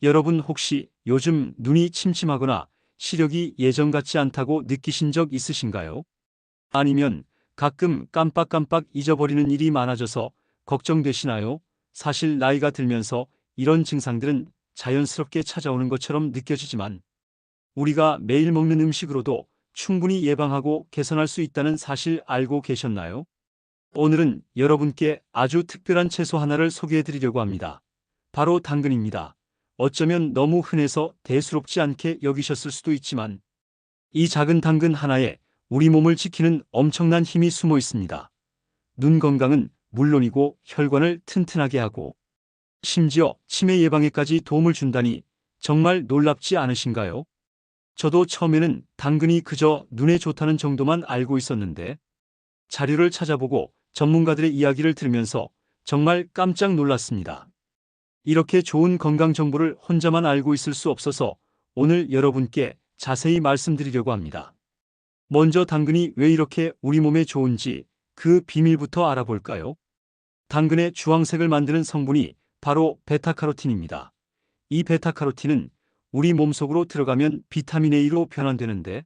여러분 혹시 요즘 눈이 침침하거나 시력이 예전 같지 않다고 느끼신 적 있으신가요? 아니면 가끔 깜빡깜빡 잊어버리는 일이 많아져서 걱정되시나요? 사실 나이가 들면서 이런 증상들은 자연스럽게 찾아오는 것처럼 느껴지지만 우리가 매일 먹는 음식으로도 충분히 예방하고 개선할 수 있다는 사실 알고 계셨나요? 오늘은 여러분께 아주 특별한 채소 하나를 소개해 드리려고 합니다. 바로 당근입니다. 어쩌면 너무 흔해서 대수롭지 않게 여기셨을 수도 있지만 이 작은 당근 하나에 우리 몸을 지키는 엄청난 힘이 숨어 있습니다. 눈 건강은 물론이고 혈관을 튼튼하게 하고 심지어 치매 예방에까지 도움을 준다니 정말 놀랍지 않으신가요? 저도 처음에는 당근이 그저 눈에 좋다는 정도만 알고 있었는데 자료를 찾아보고 전문가들의 이야기를 들으면서 정말 깜짝 놀랐습니다. 이렇게 좋은 건강 정보를 혼자만 알고 있을 수 없어서 오늘 여러분께 자세히 말씀드리려고 합니다. 먼저 당근이 왜 이렇게 우리 몸에 좋은지 그 비밀부터 알아볼까요? 당근의 주황색을 만드는 성분이 바로 베타카로틴입니다. 이 베타카로틴은 우리 몸속으로 들어가면 비타민 A로 변환되는데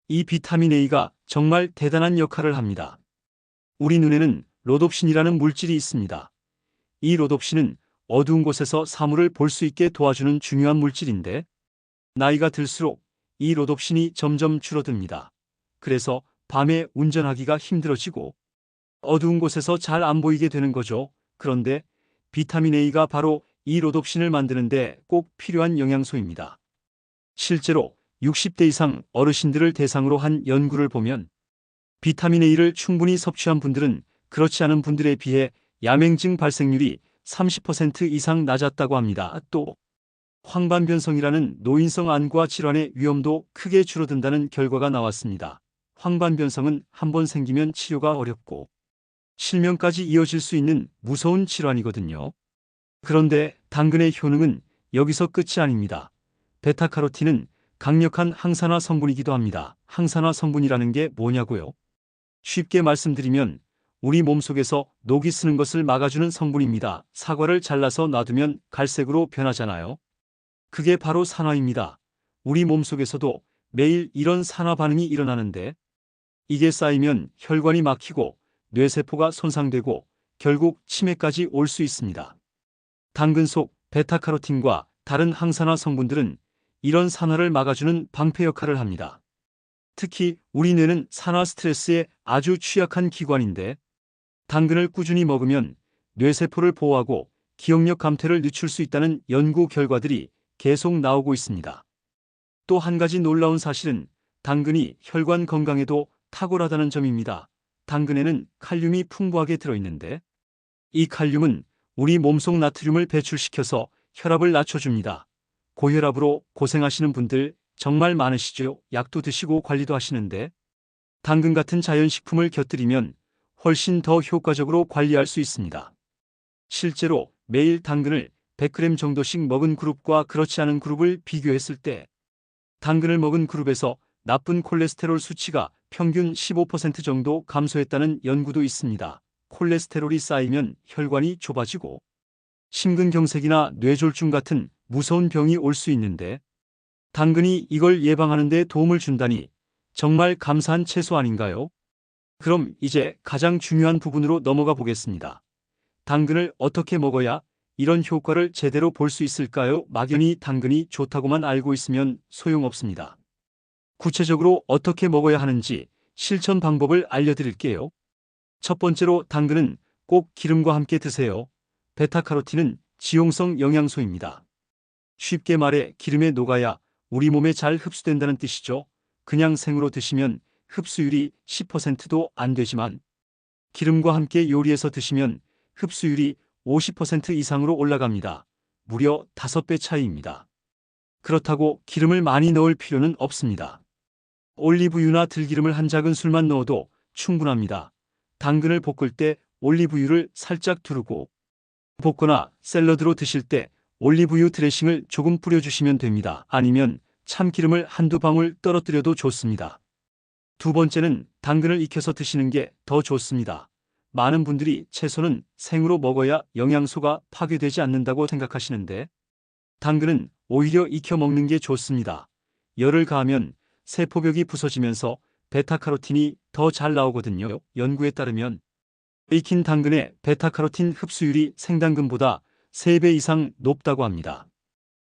이 비타민 A가 정말 대단한 역할을 합니다. 우리 눈에는 로놉신이라는 물질이 있습니다. 이 로놉신은 어두운 곳에서 사물을 볼 수 있게 도와주는 중요한 물질인데 나이가 들수록 이 로놉신이 점점 줄어듭니다. 그래서 밤에 운전하기가 힘들어지고 어두운 곳에서 잘 안 보이게 되는 거죠. 그런데 비타민 A가 바로 이 로놉신을 만드는데 꼭 필요한 영양소입니다. 실제로 60대 이상 어르신들을 대상으로 한 연구를 보면 비타민 A를 충분히 섭취한 분들은 그렇지 않은 분들에 비해 야맹증 발생률이 30% 이상 낮았다고 합니다. 또 황반변성이라는 노인성 안과 질환의 위험도 크게 줄어든다는 결과가 나왔습니다. 황반변성은 한번 생기면 치료가 어렵고 실명까지 이어질 수 있는 무서운 질환이거든요. 그런데 당근의 효능은 여기서 끝이 아닙니다. 베타카로틴은 강력한 항산화 성분이기도 합니다. 항산화 성분이라는 게 뭐냐고요? 쉽게 말씀드리면 우리 몸속에서 녹이 쓰는 것을 막아주는 성분입니다. 사과를 잘라서 놔두면 갈색으로 변하잖아요. 그게 바로 산화입니다. 우리 몸속에서도 매일 이런 산화 반응이 일어나는데 이게 쌓이면 혈관이 막히고 뇌세포가 손상되고 결국 치매까지 올 수 있습니다. 당근 속 베타카로틴과 다른 항산화 성분들은 이런 산화를 막아주는 방패 역할을 합니다. 특히 우리 뇌는 산화 스트레스에 아주 취약한 기관인데 당근을 꾸준히 먹으면 뇌세포를 보호하고 기억력 감퇴를 늦출 수 있다는 연구 결과들이 계속 나오고 있습니다. 또 한 가지 놀라운 사실은 당근이 혈관 건강에도 탁월하다는 점입니다. 당근에는 칼륨이 풍부하게 들어있는데 이 칼륨은 우리 몸속 나트륨을 배출시켜서 혈압을 낮춰줍니다. 고혈압으로 고생하시는 분들 정말 많으시죠? 약도 드시고 관리도 하시는데 당근 같은 자연식품을 곁들이면 훨씬 더 효과적으로 관리할 수 있습니다. 실제로 매일 당근을 100g 정도씩 먹은 그룹과 그렇지 않은 그룹을 비교했을 때 당근을 먹은 그룹에서 나쁜 콜레스테롤 수치가 평균 15% 정도 감소했다는 연구도 있습니다. 콜레스테롤이 쌓이면 혈관이 좁아지고 심근경색이나 뇌졸중 같은 무서운 병이 올 수 있는데 당근이 이걸 예방하는 데 도움을 준다니 정말 감사한 채소 아닌가요? 그럼 이제 가장 중요한 부분으로 넘어가 보겠습니다. 당근을 어떻게 먹어야 이런 효과를 제대로 볼 수 있을까요? 막연히 당근이 좋다고만 알고 있으면 소용없습니다. 구체적으로 어떻게 먹어야 하는지 실천 방법을 알려드릴게요. 첫 번째로 당근은 꼭 기름과 함께 드세요. 베타카로틴은 지용성 영양소입니다. 쉽게 말해 기름에 녹아야 우리 몸에 잘 흡수된다는 뜻이죠. 그냥 생으로 드시면 흡수율이 10%도 안 되지만 기름과 함께 요리해서 드시면 흡수율이 50% 이상으로 올라갑니다. 무려 5배 차이입니다. 그렇다고 기름을 많이 넣을 필요는 없습니다. 올리브유나 들기름을 한 작은술만 넣어도 충분합니다. 당근을 볶을 때 올리브유를 살짝 두르고 볶거나 샐러드로 드실 때 올리브유 드레싱을 조금 뿌려주시면 됩니다. 아니면 참기름을 한두 방울 떨어뜨려도 좋습니다. 두 번째는 당근을 익혀서 드시는 게 더 좋습니다. 많은 분들이 채소는 생으로 먹어야 영양소가 파괴되지 않는다고 생각하시는데 당근은 오히려 익혀 먹는 게 좋습니다. 열을 가하면 세포벽이 부서지면서 베타카로틴이 더 잘 나오거든요. 연구에 따르면 익힌 당근의 베타카로틴 흡수율이 생당근보다 3배 이상 높다고 합니다.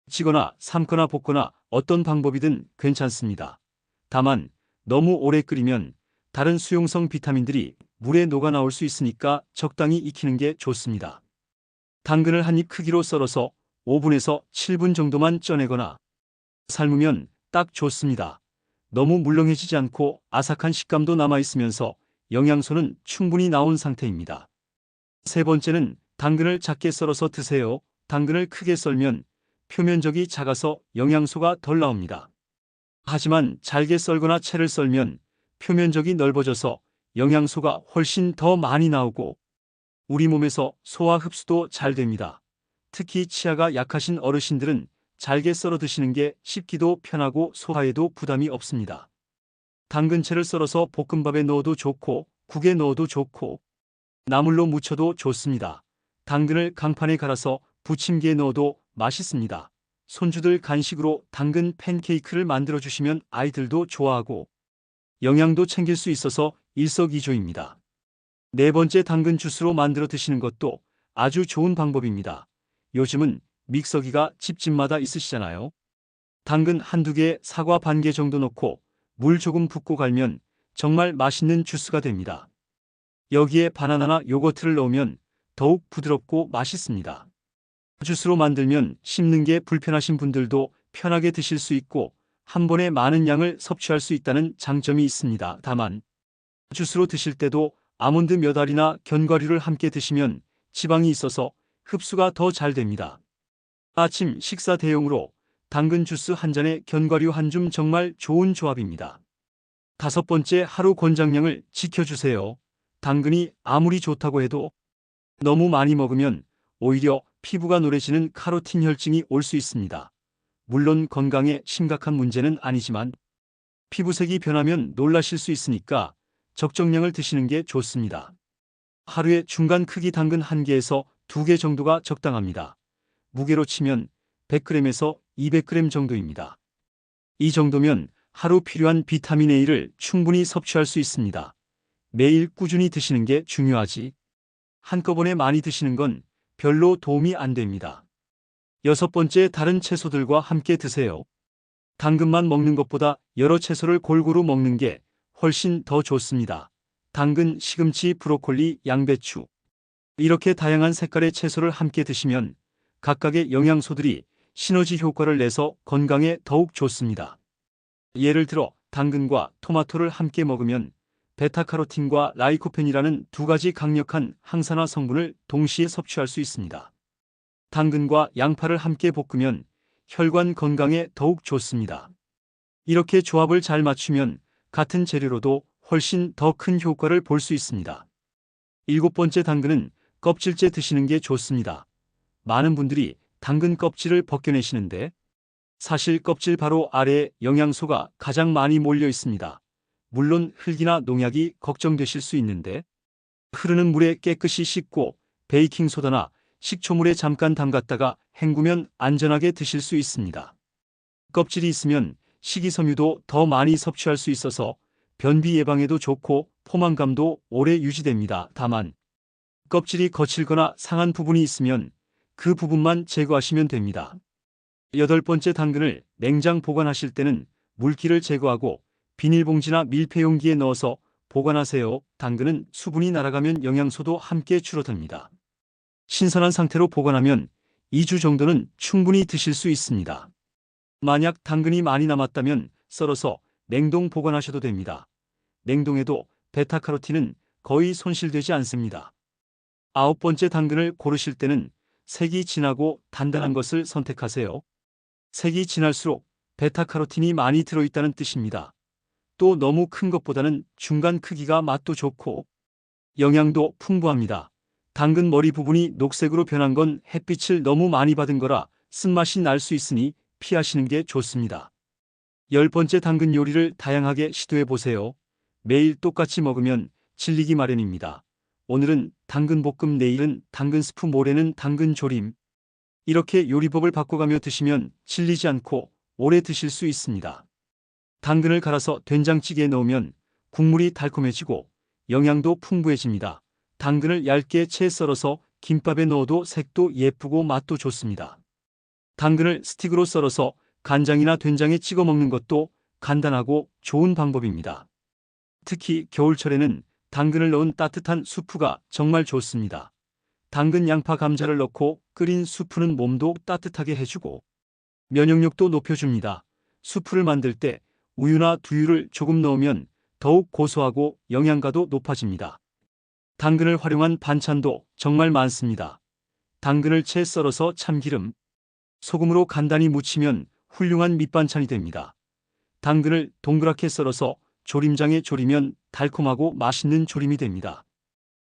찌거나 삶거나 볶거나 어떤 방법이든 괜찮습니다. 다만 너무 오래 끓이면 다른 수용성 비타민들이 물에 녹아 나올 수 있으니까 적당히 익히는 게 좋습니다. 당근을 한 입 크기로 썰어서 5분에서 7분 정도만 쪄내거나 삶으면 딱 좋습니다. 너무 물렁해지지 않고 아삭한 식감도 남아있으면서 영양소는 충분히 나온 상태입니다. 세 번째는 당근을 작게 썰어서 드세요. 당근을 크게 썰면 표면적이 작아서 영양소가 덜 나옵니다. 하지만 잘게 썰거나 채를 썰면 표면적이 넓어져서 영양소가 훨씬 더 많이 나오고 우리 몸에서 소화 흡수도 잘 됩니다. 특히 치아가 약하신 어르신들은 잘게 썰어 드시는 게 씹기도 편하고 소화에도 부담이 없습니다. 당근채를 썰어서 볶음밥에 넣어도 좋고 국에 넣어도 좋고 나물로 무쳐도 좋습니다. 당근을 강판에 갈아서 부침개에 넣어도 맛있습니다. 손주들 간식으로 당근 팬케이크를 만들어 주시면 아이들도 좋아하고 영양도 챙길 수 있어서 일석이조입니다. 네 번째, 당근 주스로 만들어 드시는 것도 아주 좋은 방법입니다. 요즘은 믹서기가 집집마다 있으시잖아요. 당근 한두 개, 사과 반 개 정도 넣고 물 조금 붓고 갈면 정말 맛있는 주스가 됩니다. 여기에 바나나나 요거트를 넣으면 더욱 부드럽고 맛있습니다. 주스로 만들면 씹는 게 불편하신 분들도 편하게 드실 수 있고 한 번에 많은 양을 섭취할 수 있다는 장점이 있습니다. 다만 주스로 드실 때도 아몬드 몇 알이나 견과류를 함께 드시면 지방이 있어서 흡수가 더 잘 됩니다. 아침 식사 대용으로 당근 주스 한 잔에 견과류 한 줌 정말 좋은 조합입니다. 다섯 번째, 하루 권장량을 지켜주세요. 당근이 아무리 좋다고 해도 너무 많이 먹으면 오히려 피부가 노래지는 카로틴 혈증이 올 수 있습니다. 물론 건강에 심각한 문제는 아니지만 피부색이 변하면 놀라실 수 있으니까 적정량을 드시는 게 좋습니다. 하루에 중간 크기 당근 1개에서 2개 정도가 적당합니다. 무게로 치면 100g에서 200g 정도입니다. 이 정도면 하루 필요한 비타민 A를 충분히 섭취할 수 있습니다. 매일 꾸준히 드시는 게 중요하지. 한꺼번에 많이 드시는 건 별로 도움이 안 됩니다. 여섯 번째, 다른 채소들과 함께 드세요. 당근만 먹는 것보다 여러 채소를 골고루 먹는 게 훨씬 더 좋습니다. 당근, 시금치, 브로콜리, 양배추. 이렇게 다양한 색깔의 채소를 함께 드시면 각각의 영양소들이 시너지 효과를 내서 건강에 더욱 좋습니다. 예를 들어 당근과 토마토를 함께 먹으면 베타카로틴과 라이코펜이라는 두 가지 강력한 항산화 성분을 동시에 섭취할 수 있습니다. 당근과 양파를 함께 볶으면 혈관 건강에 더욱 좋습니다. 이렇게 조합을 잘 맞추면 같은 재료로도 훨씬 더 큰 효과를 볼 수 있습니다. 일곱 번째, 당근은 껍질째 드시는 게 좋습니다. 많은 분들이 당근 껍질을 벗겨내시는데 사실 껍질 바로 아래에 영양소가 가장 많이 몰려 있습니다. 물론 흙이나 농약이 걱정되실 수 있는데 흐르는 물에 깨끗이 씻고 베이킹소다나 식초물에 잠깐 담갔다가 헹구면 안전하게 드실 수 있습니다. 껍질이 있으면 식이섬유도 더 많이 섭취할 수 있어서 변비 예방에도 좋고 포만감도 오래 유지됩니다. 다만 껍질이 거칠거나 상한 부분이 있으면 그 부분만 제거하시면 됩니다. 여덟 번째, 당근을 냉장 보관하실 때는 물기를 제거하고 비닐봉지나 밀폐용기에 넣어서 보관하세요. 당근은 수분이 날아가면 영양소도 함께 줄어듭니다. 신선한 상태로 보관하면 2주 정도는 충분히 드실 수 있습니다. 만약 당근이 많이 남았다면 썰어서 냉동 보관하셔도 됩니다. 냉동에도 베타카로틴은 거의 손실되지 않습니다. 아홉 번째, 당근을 고르실 때는 색이 진하고 단단한 것을 선택하세요. 색이 진할수록 베타카로틴이 많이 들어있다는 뜻입니다. 또 너무 큰 것보다는 중간 크기가 맛도 좋고 영양도 풍부합니다. 당근 머리 부분이 녹색으로 변한 건 햇빛을 너무 많이 받은 거라 쓴맛이 날 수 있으니 피하시는 게 좋습니다. 열 번째, 당근 요리를 다양하게 시도해 보세요. 매일 똑같이 먹으면 질리기 마련입니다. 오늘은 당근 볶음, 내일은 당근 스프, 모레는 당근 조림. 이렇게 요리법을 바꿔가며 드시면 질리지 않고 오래 드실 수 있습니다. 당근을 갈아서 된장찌개에 넣으면 국물이 달콤해지고 영양도 풍부해집니다. 당근을 얇게 채 썰어서 김밥에 넣어도 색도 예쁘고 맛도 좋습니다. 당근을 스틱으로 썰어서 간장이나 된장에 찍어 먹는 것도 간단하고 좋은 방법입니다. 특히 겨울철에는 당근을 넣은 따뜻한 수프가 정말 좋습니다. 당근, 양파, 감자를 넣고 끓인 수프는 몸도 따뜻하게 해주고 면역력도 높여줍니다. 수프를 만들 때 우유나 두유를 조금 넣으면 더욱 고소하고 영양가도 높아집니다. 당근을 활용한 반찬도 정말 많습니다. 당근을 채 썰어서 참기름, 소금으로 간단히 무치면 훌륭한 밑반찬이 됩니다. 당근을 동그랗게 썰어서 조림장에 졸이면 달콤하고 맛있는 조림이 됩니다.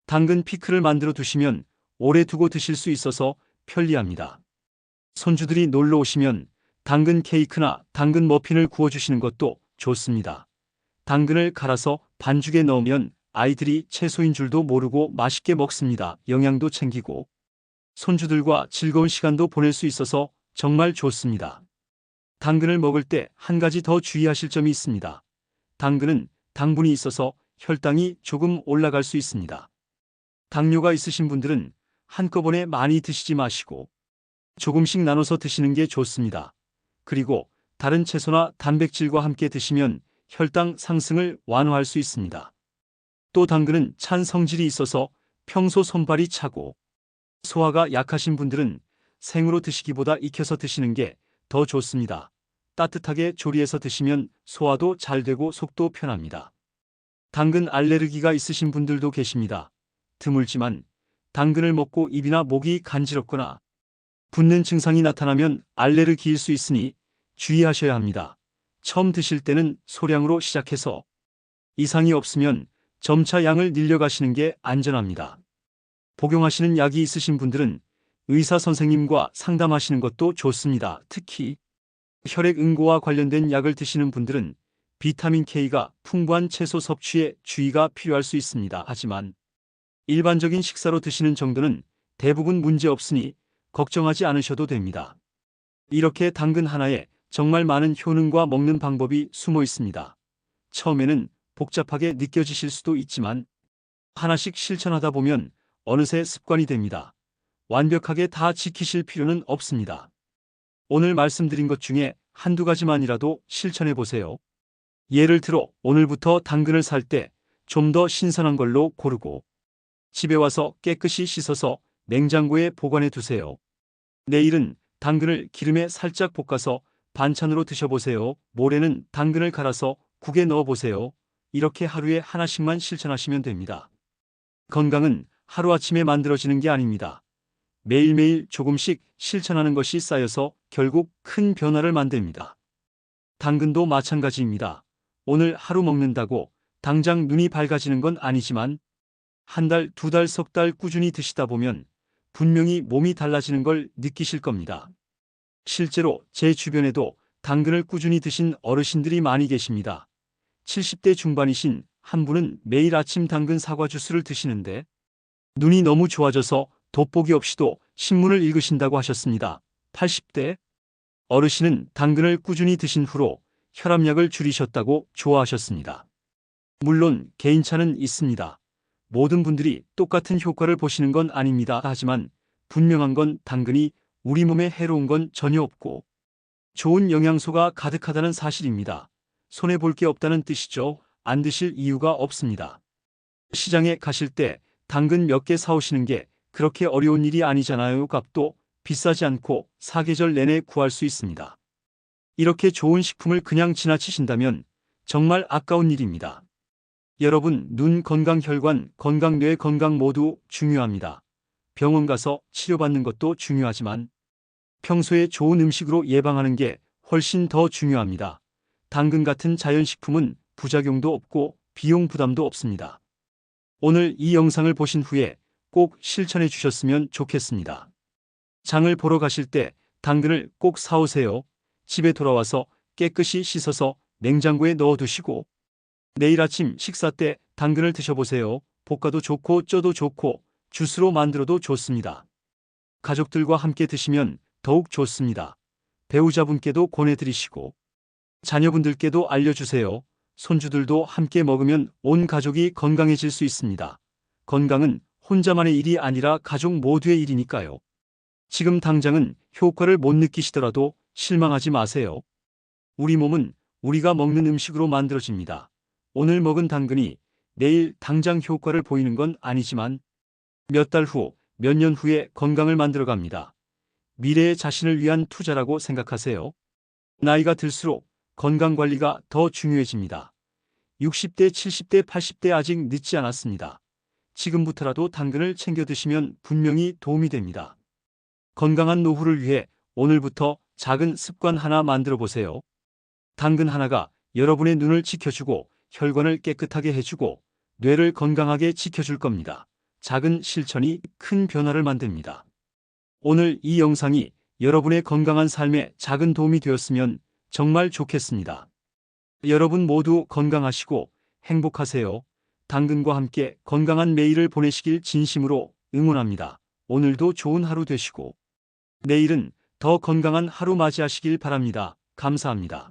당근 피클을 만들어 두시면 오래 두고 드실 수 있어서 편리합니다. 손주들이 놀러 오시면 당근 케이크나 당근 머핀을 구워주시는 것도 좋습니다. 당근을 갈아서 반죽에 넣으면 아이들이 채소인 줄도 모르고 맛있게 먹습니다. 영양도 챙기고 손주들과 즐거운 시간도 보낼 수 있어서 정말 좋습니다. 당근을 먹을 때 한 가지 더 주의하실 점이 있습니다. 당근은 당분이 있어서 혈당이 조금 올라갈 수 있습니다. 당뇨가 있으신 분들은 한꺼번에 많이 드시지 마시고 조금씩 나눠서 드시는 게 좋습니다. 그리고 다른 채소나 단백질과 함께 드시면 혈당 상승을 완화할 수 있습니다. 또 당근은 찬 성질이 있어서 평소 손발이 차고 소화가 약하신 분들은 생으로 드시기보다 익혀서 드시는 게 더 좋습니다. 따뜻하게 조리해서 드시면 소화도 잘 되고 속도 편합니다. 당근 알레르기가 있으신 분들도 계십니다. 드물지만 당근을 먹고 입이나 목이 간지럽거나 붓는 증상이 나타나면 알레르기일 수 있으니 주의하셔야 합니다. 처음 드실 때는 소량으로 시작해서 이상이 없으면 점차 양을 늘려가시는 게 안전합니다. 복용하시는 약이 있으신 분들은 의사 선생님과 상담하시는 것도 좋습니다. 특히 혈액 응고와 관련된 약을 드시는 분들은 비타민 K가 풍부한 채소 섭취에 주의가 필요할 수 있습니다. 하지만 일반적인 식사로 드시는 정도는 대부분 문제 없으니 걱정하지 않으셔도 됩니다. 이렇게 당근 하나에 정말 많은 효능과 먹는 방법이 숨어 있습니다. 처음에는 복잡하게 느껴지실 수도 있지만 하나씩 실천하다 보면 어느새 습관이 됩니다. 완벽하게 다 지키실 필요는 없습니다. 오늘 말씀드린 것 중에 한두 가지만이라도 실천해 보세요. 예를 들어 오늘부터 당근을 살 때 좀 더 신선한 걸로 고르고 집에 와서 깨끗이 씻어서 냉장고에 보관해 두세요. 내일은 당근을 기름에 살짝 볶아서 반찬으로 드셔보세요. 모레는 당근을 갈아서 국에 넣어보세요. 이렇게 하루에 하나씩만 실천하시면 됩니다. 건강은 하루아침에 만들어지는 게 아닙니다. 매일매일 조금씩 실천하는 것이 쌓여서 결국 큰 변화를 만듭니다. 당근도 마찬가지입니다. 오늘 하루 먹는다고 당장 눈이 밝아지는 건 아니지만 한 달, 두 달, 석 달 꾸준히 드시다 보면 분명히 몸이 달라지는 걸 느끼실 겁니다. 실제로 제 주변에도 당근을 꾸준히 드신 어르신들이 많이 계십니다. 70대 중반이신 한 분은 매일 아침 당근 사과 주스를 드시는데 눈이 너무 좋아져서 돋보기 없이도 신문을 읽으신다고 하셨습니다. 80대 어르신은 당근을 꾸준히 드신 후로 혈압약을 줄이셨다고 좋아하셨습니다. 물론 개인차는 있습니다. 모든 분들이 똑같은 효과를 보시는 건 아닙니다. 하지만 분명한 건 당근이 우리 몸에 해로운 건 전혀 없고 좋은 영양소가 가득하다는 사실입니다. 손해볼 게 없다는 뜻이죠. 안 드실 이유가 없습니다. 시장에 가실 때 당근 몇 개 사오시는 게 그렇게 어려운 일이 아니잖아요. 값도 비싸지 않고 사계절 내내 구할 수 있습니다. 이렇게 좋은 식품을 그냥 지나치신다면 정말 아까운 일입니다. 여러분, 눈 건강, 혈관 건강, 뇌 건강 모두 중요합니다. 병원 가서 치료받는 것도 중요하지만 평소에 좋은 음식으로 예방하는 게 훨씬 더 중요합니다. 당근 같은 자연식품은 부작용도 없고 비용 부담도 없습니다. 오늘 이 영상을 보신 후에 꼭 실천해 주셨으면 좋겠습니다. 장을 보러 가실 때 당근을 꼭 사오세요. 집에 돌아와서 깨끗이 씻어서 냉장고에 넣어두시고 내일 아침 식사 때 당근을 드셔보세요. 볶아도 좋고 쪄도 좋고 주스로 만들어도 좋습니다. 가족들과 함께 드시면 더욱 좋습니다. 배우자분께도 권해드리시고 자녀분들께도 알려주세요. 손주들도 함께 먹으면 온 가족이 건강해질 수 있습니다. 건강은 혼자만의 일이 아니라 가족 모두의 일이니까요. 지금 당장은 효과를 못 느끼시더라도 실망하지 마세요. 우리 몸은 우리가 먹는 음식으로 만들어집니다. 오늘 먹은 당근이 내일 당장 효과를 보이는 건 아니지만 몇 달 후, 몇 년 후에 건강을 만들어갑니다. 미래의 자신을 위한 투자라고 생각하세요. 나이가 들수록 건강관리가 더 중요해집니다. 60대, 70대, 80대 아직 늦지 않았습니다. 지금부터라도 당근을 챙겨 드시면 분명히 도움이 됩니다. 건강한 노후를 위해 오늘부터 작은 습관 하나 만들어 보세요. 당근 하나가 여러분의 눈을 지켜주고 혈관을 깨끗하게 해주고 뇌를 건강하게 지켜줄 겁니다. 작은 실천이 큰 변화를 만듭니다. 오늘 이 영상이 여러분의 건강한 삶에 작은 도움이 되었으면 정말 좋겠습니다. 여러분 모두 건강하시고 행복하세요. 당근과 함께 건강한 매일을 보내시길 진심으로 응원합니다. 오늘도 좋은 하루 되시고 내일은 더 건강한 하루 맞이하시길 바랍니다. 감사합니다.